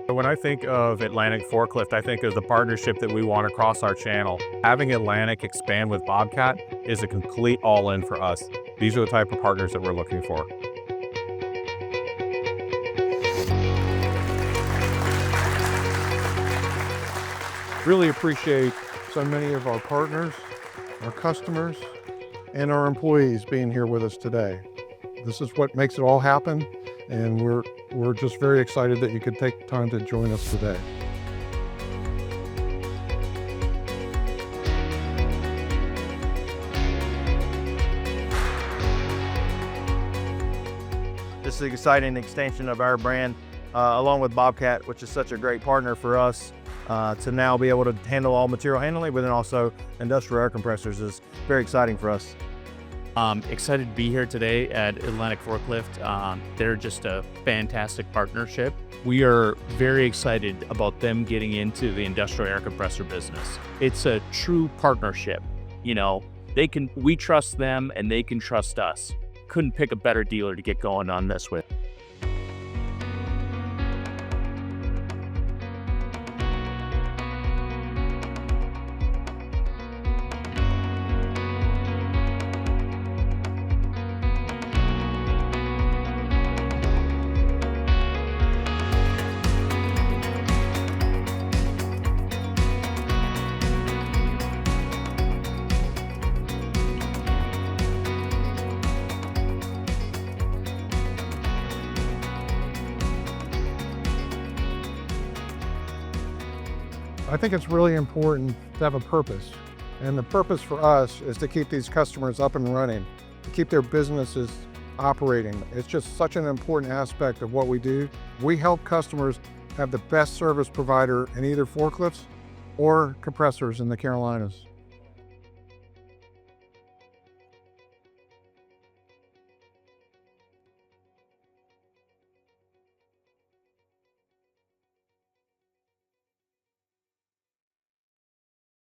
When I think of Atlantic Forklift, I think of the partnership that we want across our channel. Having Atlantic expand with Bobcat is a complete all-in for us. These are the type of partners that we're looking for. Really appreciate so many of our partners, our customers, and our employees being here with us today. This is what makes it all happen, and we're just very excited that you could take time to join us today. This is an exciting extension of our brand, along with Bobcat, which is such a great partner for us to now be able to handle all material handling, but then also industrial air compressors is very exciting for us. Excited to be here today at Atlantic Forklift. They're just a fantastic partnership. We are very excited about them getting into the industrial air compressor business. It's a true partnership. You know, we trust them and they can trust us. Couldn't pick a better dealer to get going on this with. I think it's really important to have a purpose. And the purpose for us is to keep these customers up and running, to keep their businesses operating. It's just such an important aspect of what we do. We help customers have the best service provider in either forklifts or compressors in the Carolinas.